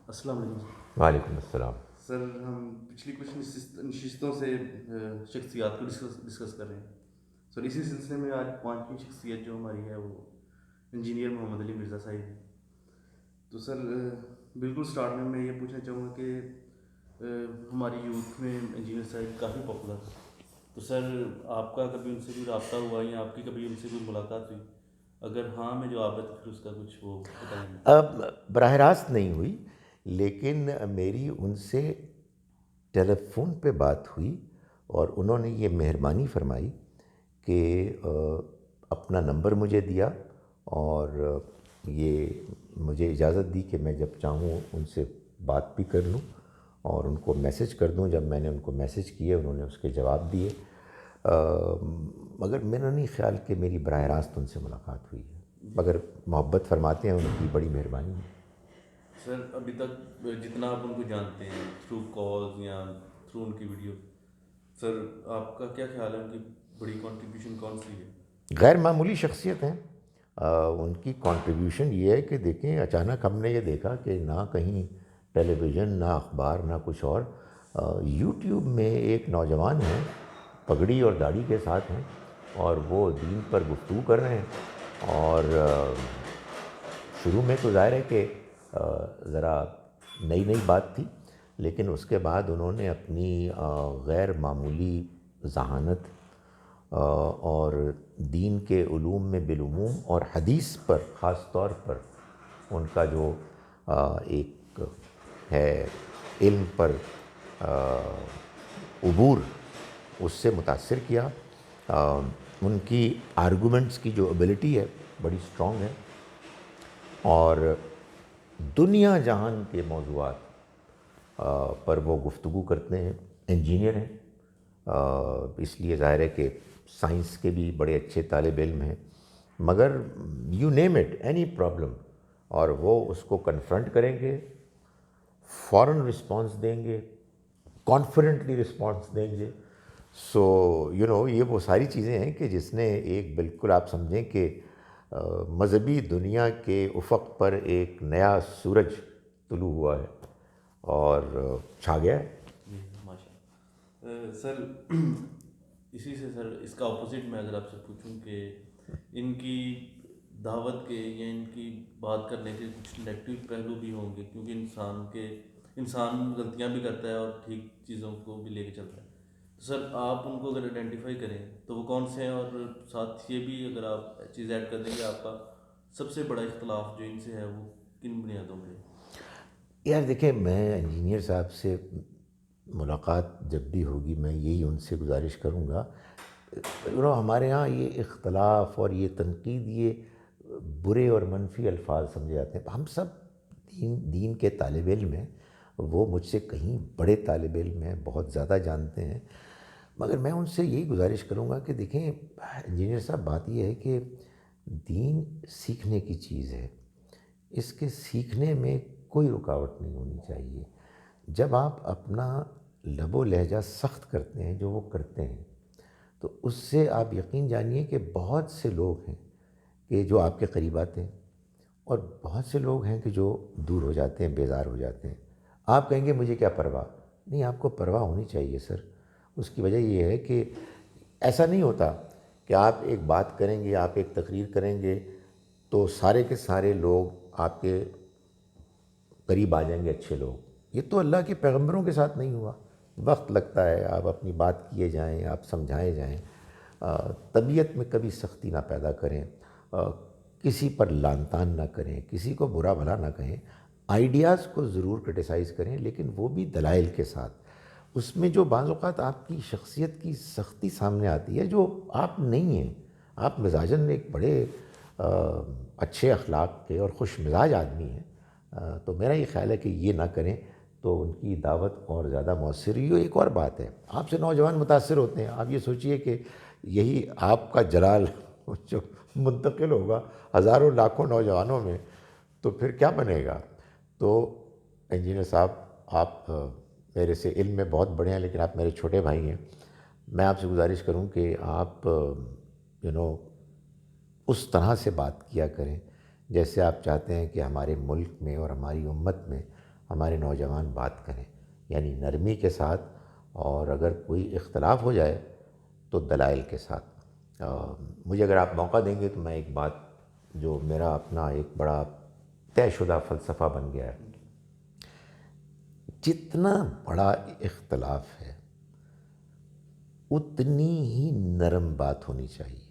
السلام علیکم وعلیکم السلام۔ سر، ہم پچھلی کچھ نشستوں سے شخصیات کو ڈسکس کر رہے ہیں سر۔ اسی سلسلے میں آج پانچویں شخصیت جو ہماری ہے وہ انجینئر محمد علی مرزا صاحب ہیں۔ تو سر بالکل سٹارٹ میں یہ پوچھنا چاہوں گا کہ ہماری یوتھ میں انجینئر صاحب کافی پاپولر، تو سر آپ کا کبھی ان سے کوئی رابطہ ہوا یا آپ کی کبھی ان سے کوئی ملاقات ہوئی؟ اگر ہاں میں جواب ہے تو پھر اس کا کچھ وہ بتائیں گے۔ اب براہ راست نہیں ہوئی، لیکن میری ان سے ٹیلی فون پہ بات ہوئی اور انہوں نے یہ مہربانی فرمائی کہ اپنا نمبر مجھے دیا اور یہ مجھے اجازت دی کہ میں جب چاہوں ان سے بات بھی کر لوں اور ان کو میسج کر دوں۔ جب میں نے ان کو میسج کیے انہوں نے اس کے جواب دیے، مگر میں نے نہیں خیال کہ میری براہ راست ان سے ملاقات ہوئی ہے، مگر محبت فرماتے ہیں، ان کی بڑی مہربانی ہے۔ سر ابھی تک جتنا آپ ان کو جانتے ہیں تھرو کالز یا تھرو ان کی ویڈیو، سر آپ کا کیا خیال ہے ان کی بڑی کنٹریبیوشن کون سی ہے؟ غیر معمولی شخصیت ہیں۔ ان کی کنٹریبیوشن یہ ہے کہ دیکھیں، اچانک ہم نے یہ دیکھا کہ نہ کہیں ٹیلی ویژن، نہ اخبار، نہ کچھ اور، یوٹیوب میں ایک نوجوان ہیں، پگڑی اور داڑھی کے ساتھ ہیں اور وہ دین پر گفتگو کر رہے ہیں۔ اور شروع میں تو ظاہر ہے کہ ذرا نئی نئی بات تھی، لیکن اس کے بعد انہوں نے اپنی غیر معمولی ذہانت اور دین کے علوم میں بالعموم اور حدیث پر خاص طور پر ان کا جو ایک ہے علم پر عبور، اس سے متاثر کیا۔ ان کی آرگومنٹس کی جو ایبلٹی ہے بڑی اسٹرانگ ہے اور دنیا جہان کے موضوعات پر وہ گفتگو کرتے ہیں۔ انجینئر ہیں، اس لیے ظاہر ہے کہ سائنس کے بھی بڑے اچھے طالب علم ہیں، مگر you name it any problem اور وہ اس کو کنفرنٹ کریں گے، فوراً رسپانس دیں گے، کانفیڈنٹلی رسپانس دیں گے۔ سو یہ وہ ساری چیزیں ہیں کہ جس نے ایک بالکل آپ سمجھیں کہ مذہبی دنیا کے افق پر ایک نیا سورج طلوع ہوا ہے اور چھا گیا ہے۔ جی ماشاء اللہ۔ سر اسی سے سر اس کا اپوزٹ میں اگر آپ سے پوچھوں کہ ان کی دعوت کے یا ان کی بات کرنے کے کچھ نیگیٹو پہلو بھی ہوں گے، کیونکہ انسان غلطیاں بھی کرتا ہے اور ٹھیک چیزوں کو بھی لے کے چلتا ہے، تو سر آپ ان کو اگر آئیڈینٹیفائی کریں تو وہ کون سے ہیں؟ اور ساتھ یہ بھی اگر آپ چیز ایڈ کر دیں گے آپ کا سب سے بڑا اختلاف جو ان سے ہے وہ کن بنیادوں پہ؟ یار دیکھیں، میں انجینئر صاحب سے ملاقات جب بھی ہوگی میں یہی ان سے گزارش کروں گا، ہمارے ہاں یہ اختلاف اور یہ تنقید یہ برے اور منفی الفاظ سمجھے جاتے ہیں۔ ہم سب دین کے طالب علم ہیں، وہ مجھ سے کہیں بڑے طالب علم ہیں، بہت زیادہ جانتے ہیں، مگر میں ان سے یہی گزارش کروں گا کہ دیکھیں انجینئر صاحب، بات یہ ہے کہ دین سیکھنے کی چیز ہے، اس کے سیکھنے میں کوئی رکاوٹ نہیں ہونی چاہیے۔ جب آپ اپنا لب و لہجہ سخت کرتے ہیں، جو وہ کرتے ہیں، تو اس سے آپ یقین جانیے کہ بہت سے لوگ ہیں کہ جو آپ کے قریب آتے ہیں اور بہت سے لوگ ہیں کہ جو دور ہو جاتے ہیں، بیزار ہو جاتے ہیں۔ آپ کہیں گے مجھے کیا پرواہ؟ نہیں، آپ کو پرواہ ہونی چاہیے سر۔ اس کی وجہ یہ ہے کہ ایسا نہیں ہوتا کہ آپ ایک بات کریں گے، آپ ایک تقریر کریں گے تو سارے کے سارے لوگ آپ کے قریب آ جائیں گے، اچھے لوگ۔ یہ تو اللہ کے پیغمبروں کے ساتھ نہیں ہوا، وقت لگتا ہے، آپ اپنی بات کیے جائیں، آپ سمجھائے جائیں، طبیعت میں کبھی سختی نہ پیدا کریں، کسی پر لعن طعن نہ کریں، کسی کو برا بھلا نہ کہیں، آئیڈیاز کو ضرور کرٹیسائز کریں، لیکن وہ بھی دلائل کے ساتھ۔ اس میں جو بعض اوقات آپ کی شخصیت کی سختی سامنے آتی ہے جو آپ نہیں ہیں، آپ مزاجاً ایک بڑے اچھے اخلاق کے اور خوش مزاج آدمی ہیں، تو میرا یہ خیال ہے کہ یہ نہ کریں تو ان کی دعوت اور زیادہ مؤثر ہوئی۔ ایک اور بات ہے، آپ سے نوجوان متاثر ہوتے ہیں، آپ یہ سوچئے کہ یہی آپ کا جلال جو منتقل ہوگا ہزاروں لاکھوں نوجوانوں میں تو پھر کیا بنے گا؟ تو انجینئر صاحب، آپ میرے سے علم میں بہت بڑے ہیں، لیکن آپ میرے چھوٹے بھائی ہیں۔ میں آپ سے گزارش کروں کہ آپ اس طرح سے بات کیا کریں جیسے آپ چاہتے ہیں کہ ہمارے ملک میں اور ہماری امت میں ہمارے نوجوان بات کریں، یعنی نرمی کے ساتھ، اور اگر کوئی اختلاف ہو جائے تو دلائل کے ساتھ۔ مجھے اگر آپ موقع دیں گے تو میں ایک بات جو میرا اپنا ایک بڑا طے شدہ فلسفہ بن گیا ہے، جتنا بڑا اختلاف ہے اتنی ہی نرم بات ہونی چاہیے،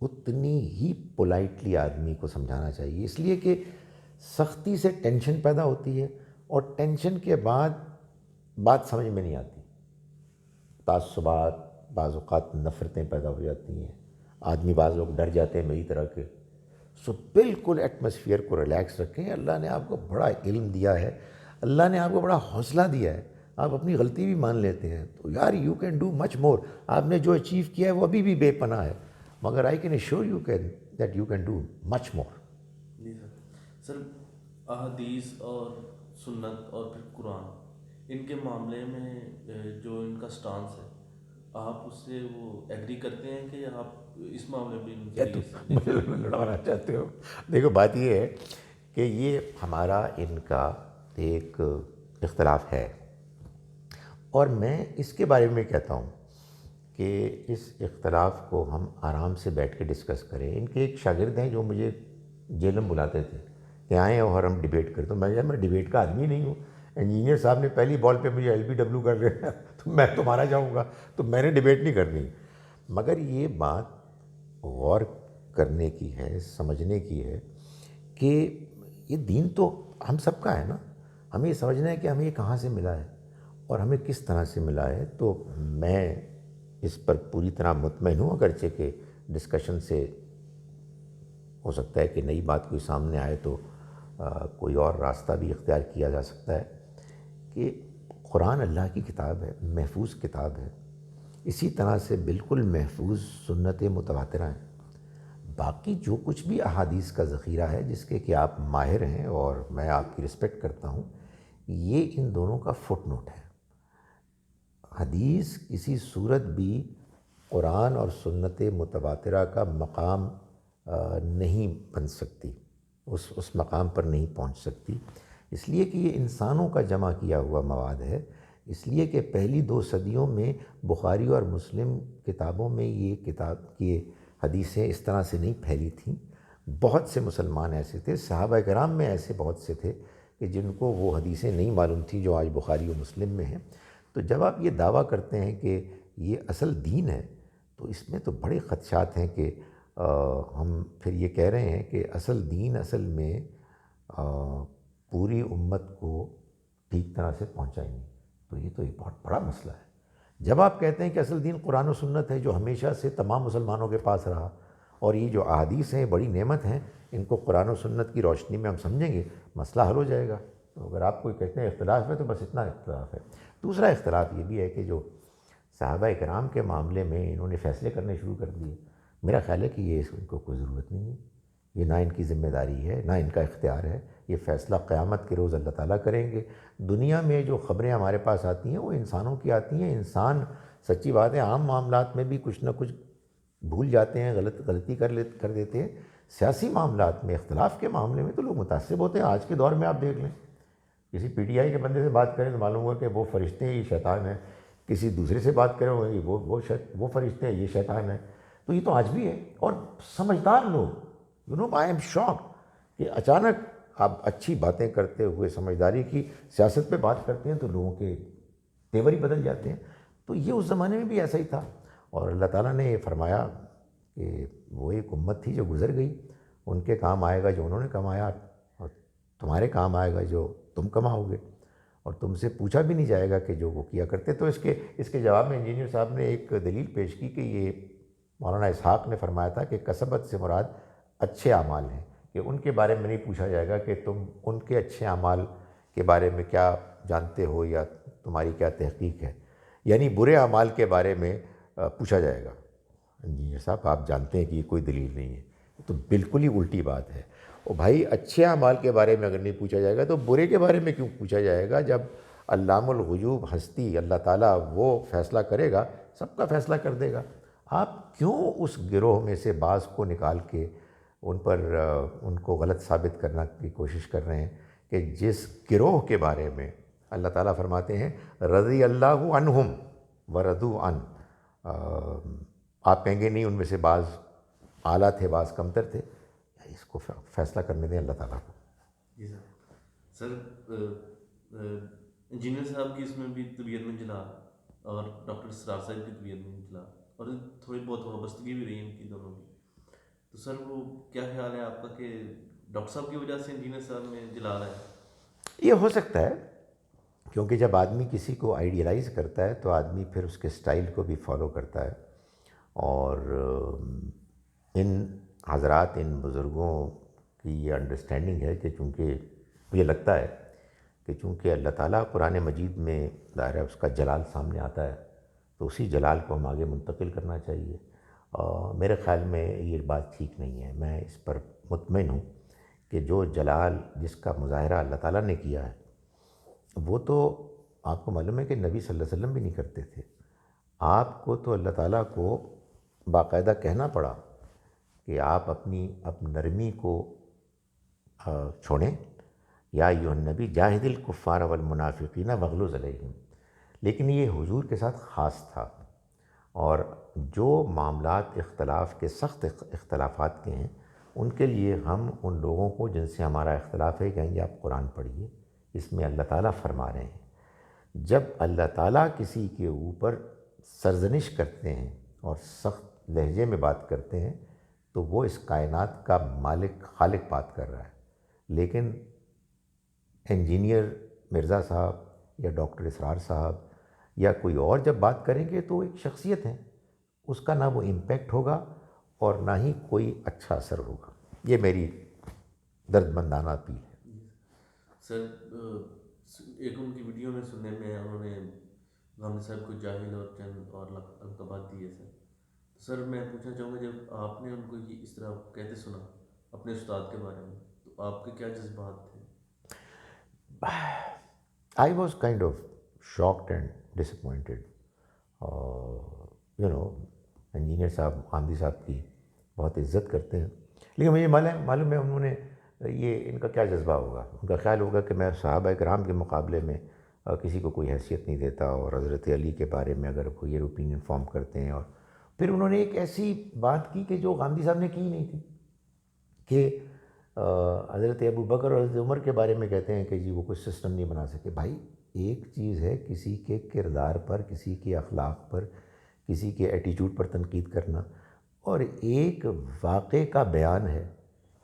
اتنی ہی پولائٹلی آدمی کو سمجھانا چاہیے، اس لیے کہ سختی سے ٹینشن پیدا ہوتی ہے، اور ٹینشن کے بعد بات سمجھ میں نہیں آتی، تعصبات، بعض اوقات نفرتیں پیدا ہو جاتی ہیں، آدمی بعض لوگ ڈر جاتے ہیں میری طرح کے۔ سو بالکل ایٹماسفیئر کو ریلیکس رکھیں، اللہ نے آپ کو بڑا علم دیا ہے، اللہ نے آپ کو بڑا حوصلہ دیا ہے، آپ اپنی غلطی بھی مان لیتے ہیں تو یار یو کین ڈو مچ مور، آپ نے جو اچیو کیا ہے وہ ابھی بھی بے پناہ ہے، مگر I can assure you can that you can do much more. جی سر احادیث اور سنت اور پھر قرآن، ان کے معاملے میں جو ان کا سٹانس ہے، آپ اس سے وہ ایگری کرتے ہیں کہ آپ اس معاملے میں ان کیا سے تم مجھے لڑانا چاہتے ہو؟ دیکھو بات یہ ہے کہ یہ ہمارا ان کا ایک اختلاف ہے، اور میں اس کے بارے میں کہتا ہوں کہ اس اختلاف کو ہم آرام سے بیٹھ کے ڈسکس کریں۔ ان کے ایک شاگرد ہیں جو مجھے جیلم بلاتے تھے کہ آئیں اور ہم ڈیبیٹ کریں، تو میں ڈیبیٹ کا آدمی نہیں ہوں، انجینئر صاحب نے پہلی بال پہ مجھے LBW کر لیا تو میں تو مارا جاؤں گا، تو میں نے ڈیبیٹ نہیں کرنی۔ مگر یہ بات غور کرنے کی ہے، سمجھنے کی ہے کہ یہ دین تو ہم سب کا ہے نا، ہمیں یہ سمجھنا ہے کہ ہمیں یہ کہاں سے ملا ہے اور ہمیں کس طرح سے ملا ہے۔ تو میں اس پر پوری طرح مطمئن ہوں، اگرچہ کہ ڈسکشن سے ہو سکتا ہے کہ نئی بات کوئی سامنے آئے تو کوئی اور راستہ بھی اختیار کیا جا سکتا ہے، کہ قرآن اللہ کی کتاب ہے، محفوظ کتاب ہے، اسی طرح سے بالکل محفوظ سنت متواترہ ہیں۔ باقی جو کچھ بھی احادیث کا ذخیرہ ہے جس کے کہ آپ ماہر ہیں اور میں آپ کی رسپیکٹ کرتا ہوں، یہ ان دونوں کا فٹ نوٹ ہے۔ حدیث کسی صورت بھی قرآن اور سنت متواترہ کا مقام نہیں بن سکتی، اس مقام پر نہیں پہنچ سکتی، اس لیے کہ یہ انسانوں کا جمع کیا ہوا مواد ہے، اس لیے کہ پہلی 2 صدیوں میں بخاری اور مسلم کتابوں میں یہ کتاب کی حدیثیں اس طرح سے نہیں پھیلی تھیں۔ بہت سے مسلمان ایسے تھے، صحابہ کرام میں ایسے بہت سے تھے کہ جن کو وہ حدیثیں نہیں معلوم تھیں جو آج بخاری و مسلم میں ہیں۔ تو جب آپ یہ دعویٰ کرتے ہیں کہ یہ اصل دین ہے تو اس میں تو بڑے خدشات ہیں کہ ہم پھر یہ کہہ رہے ہیں کہ اصل دین اصل میں پوری امت کو ٹھیک طرح سے پہنچا ہی نہیں، تو یہ تو ایک بہت بڑا مسئلہ ہے۔ جب آپ کہتے ہیں کہ اصل دین قرآن و سنت ہے جو ہمیشہ سے تمام مسلمانوں کے پاس رہا، اور یہ جو احادیث ہیں بڑی نعمت ہیں، ان کو قرآن و سنت کی روشنی میں ہم سمجھیں گے، مسئلہ حل ہو جائے گا۔ تو اگر آپ کوئی کہتے ہیں اختلاف ہے تو بس اتنا اختلاف ہے۔ دوسرا اختلاف یہ بھی ہے کہ جو صحابہ کرام کے معاملے میں انہوں نے فیصلے کرنے شروع کر دیے، میرا خیال ہے کہ یہ ان کو کوئی ضرورت نہیں ہے، یہ نہ ان کی ذمہ داری ہے نہ ان کا اختیار ہے، یہ فیصلہ قیامت کے روز اللہ تعالیٰ کریں گے۔ دنیا میں جو خبریں ہمارے پاس آتی ہیں وہ انسانوں کی آتی ہیں، انسان سچی بات ہے عام معاملات میں بھی کچھ نہ کچھ بھول جاتے ہیں، غلطی کر دیتے ہیں۔ سیاسی معاملات میں، اختلاف کے معاملے میں تو لوگ متعصب ہوتے ہیں۔ آج کے دور میں آپ دیکھ لیں، کسی PTI کے بندے سے بات کریں تو معلوم ہوگا کہ وہ فرشتے ہیں، یہ شیطان ہے، کسی دوسرے سے بات کریں وہ فرشتے ہیں، یہ شیطان ہے۔ تو یہ تو آج بھی ہے، اور سمجھدار لوگ آئی ایم شاک کہ اچانک آپ اچھی باتیں کرتے ہوئے سمجھداری کی سیاست پہ بات کرتے ہیں تو لوگوں کے تیور ہی بدل جاتے ہیں۔ تو یہ اس زمانے میں بھی ایسا ہی تھا، اور اللہ تعالیٰ نے یہ فرمایا کہ وہ ایک امت تھی جو گزر گئی، ان کے کام آئے گا جو انہوں نے کمایا، اور تمہارے کام آئے گا جو تم کماؤ گے، اور تم سے پوچھا بھی نہیں جائے گا کہ جو وہ کیا کرتے۔ تو اس کے جواب میں انجینئر صاحب نے ایک دلیل پیش کی کہ یہ مولانا اسحاق نے فرمایا تھا کہ کسبت سے مراد اچھے اعمال ہیں، کہ ان کے بارے میں نہیں پوچھا جائے گا کہ تم ان کے اچھے اعمال کے بارے میں کیا جانتے ہو یا تمہاری کیا تحقیق ہے، یعنی برے اعمال کے بارے میں پوچھا جائے گا۔ انجینئر صاحب آپ جانتے ہیں کہ یہ کوئی دلیل نہیں ہے، تو بالکل ہی الٹی بات ہے۔ اور بھائی اچھے اعمال کے بارے میں اگر نہیں پوچھا جائے گا تو برے کے بارے میں کیوں پوچھا جائے گا؟ جب علام الغیوب ہستی اللہ تعالیٰ وہ فیصلہ کرے گا، سب کا فیصلہ کر دے گا۔ آپ کیوں اس گروہ میں سے بعض کو نکال کے ان کو غلط ثابت کرنا کی کوشش کر رہے ہیں کہ جس گروہ کے بارے میں اللہ تعالیٰ فرماتے ہیں رضی اللہ عنہم ورضوا عن، آپ کہیں گے نہیں ان میں سے بعض اعلیٰ تھے بعض کمتر تھے، اس کو فیصلہ کرنے دیں اللہ تعالیٰ کو. جی سر. انجینئر صاحب کی اس میں بھی طبیعت میں جلا اور ڈاکٹر اسرار صاحب کی طبیعت میں جلا اور تھوڑی بہت وابستگی بھی رہی ان کی دونوں کی. تو سر وہ کیا خیال ہے آپ کا کہ ڈاکٹر صاحب کی وجہ سے انجینئر صاحب میں جلا رہا ہے؟ یہ ہو سکتا ہے، کیونکہ جب آدمی کسی کو آئیڈیلائز کرتا ہے تو آدمی پھر اس کے سٹائل کو بھی فالو کرتا ہے. اور ان حضرات ان بزرگوں کی یہ انڈرسٹینڈنگ ہے کہ چونکہ مجھے لگتا ہے کہ چونکہ اللہ تعالیٰ قرآن مجید میں ظاہر ہے اس کا جلال سامنے آتا ہے تو اسی جلال کو ہم آگے منتقل کرنا چاہیے. اور میرے خیال میں یہ بات ٹھیک نہیں ہے. میں اس پر مطمئن ہوں کہ جو جلال جس کا مظاہرہ اللہ تعالیٰ نے کیا ہے وہ تو آپ کو معلوم ہے کہ نبی صلی اللہ علیہ وسلم بھی نہیں کرتے تھے. آپ کو تو اللہ تعالیٰ کو باقاعدہ کہنا پڑا کہ آپ اپنی نرمی کو چھوڑیں، یا ایھا النبی جاہد الکفار والمنافقین واغلظ علیہم. لیکن یہ حضور کے ساتھ خاص تھا، اور جو معاملات اختلاف کے سخت اختلافات کے ہیں ان کے لیے ہم ان لوگوں کو جن سے ہمارا اختلاف ہے کہیں گے آپ قرآن پڑھیے، اس میں اللہ تعالیٰ فرما رہے ہیں. جب اللہ تعالیٰ کسی کے اوپر سرزنش کرتے ہیں اور سخت لہجے میں بات کرتے ہیں تو وہ اس کائنات کا مالک خالق بات کر رہا ہے. لیکن انجینئر مرزا صاحب یا ڈاکٹر اسرار صاحب یا کوئی اور جب بات کریں گے تو ایک شخصیت ہے، اس کا نہ وہ امپیکٹ ہوگا اور نہ ہی کوئی اچھا اثر ہوگا. یہ میری درد مندانہ اپیل ہے. سر ایک ان کی ویڈیو میں سننے میں انہوں نے غامدی صاحب کو جاہل اور چند اور لقبات دیے سر. سر میں پوچھنا چاہوں گا جب آپ نے ان کو یہ اس طرح کہتے سنا اپنے استاد کے بارے میں تو آپ کے کیا جذبات تھے؟ I was kind of shocked and disappointed. Engineer صاحب غامدی صاحب کی بہت عزت کرتے ہیں، لیکن مجھے معلوم ہے انہوں نے یہ ان کا کیا جذبہ ہوگا. ان کا خیال ہوگا کہ میں صحابہ کرام کے مقابلے میں کسی کو کوئی حیثیت نہیں دیتا، اور حضرت علی کے بارے میں اگر کوئی اوپینین فارم کرتے ہیں. اور پھر انہوں نے ایک ایسی بات کی کہ جو غامدی صاحب نے کی نہیں تھی، کہ حضرت ابو بکر اور حضرت عمر کے بارے میں کہتے ہیں کہ جی وہ کوئی سسٹم نہیں بنا سکے. بھائی ایک چیز ہے کسی کے کردار پر، کسی کے اخلاق پر، کسی کے ایٹیچیوڈ پر تنقید کرنا، اور ایک واقعے کا بیان ہے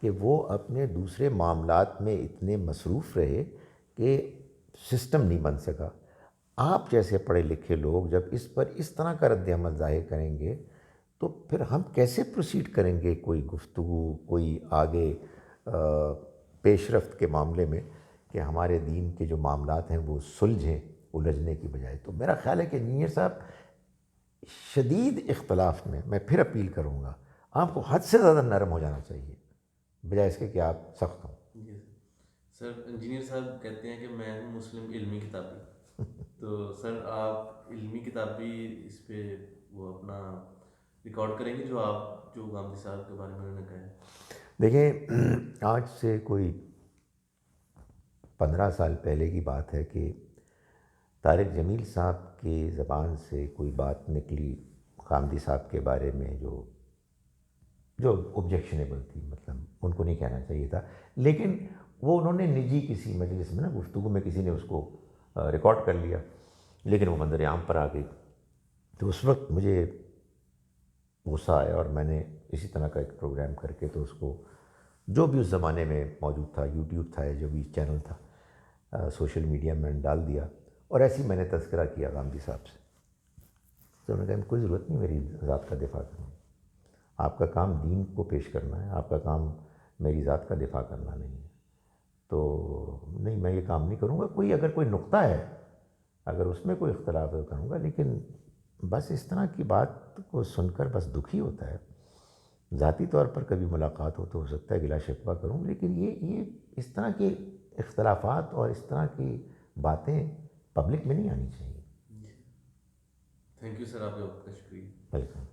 کہ وہ اپنے دوسرے معاملات میں اتنے مصروف رہے کہ سسٹم نہیں بن سکا. آپ جیسے پڑھے لکھے لوگ جب اس پر اس طرح کا رد عمل ظاہر کریں گے تو پھر ہم کیسے پروسیڈ کریں گے کوئی گفتگو، کوئی آگے پیش رفت کے معاملے میں کہ ہمارے دین کے جو معاملات ہیں وہ سلجھیں الجھنے کی بجائے. تو میرا خیال ہے کہ انجینئر صاحب شدید اختلاف میں پھر اپیل کروں گا آپ کو حد سے زیادہ نرم ہو جانا چاہیے بجائے اس کے کہ آپ سخت ہوں. جی سر. انجینئر صاحب کہتے ہیں کہ میں ہوں مسلم علمی کتابی، تو سر آپ علمی کتابی اس پہ وہ اپنا ریکارڈ کریں گے جو غامدی صاحب کے بارے میں انہوں نے کہا ہے؟ دیکھیں آج سے کوئی 15 سال پہلے کی بات ہے کہ طارق جمیل صاحب کی زبان سے کوئی بات نکلی غامدی صاحب کے بارے میں جو آبجیکشنیبل تھی، مطلب ان کو نہیں کہنا چاہیے تھا، لیکن وہ انہوں نے نجی کسی مجلس میں گفتگو میں کسی نے اس کو ریکارڈ کر لیا، لیکن وہ منظر عام پر آ گئی. تو اس وقت مجھے غصہ آیا اور میں نے اسی طرح کا ایک پروگرام کر کے تو اس کو جو بھی اس زمانے میں موجود تھا، یوٹیوب تھا یا جو بھی چینل تھا، سوشل میڈیا میں ڈال دیا، اور ایسے ہی میں نے تذکرہ کیا غامدی صاحب سے. تو انہوں نے کہا کوئی ضرورت نہیں میری ذات کا دفاع کرنے، آپ کا کام دین کو پیش کرنا ہے، آپ کا کام میری ذات کا دفاع کرنا نہیں ہے. تو نہیں، میں یہ کام نہیں کروں گا. اگر کوئی نقطہ ہے، اگر اس میں کوئی اختلاف ہے کروں گا، لیکن بس اس طرح کی بات کو سن کر بس دکھی ہوتا ہے. ذاتی طور پر کبھی ملاقات ہو سکتا ہے گلا شکوہ کروں، لیکن یہ اس طرح کے اختلافات اور اس طرح کی باتیں پبلک میں نہیں آنی چاہیے. تھینک یو سر، آپ کا شکریہ. ویلکم.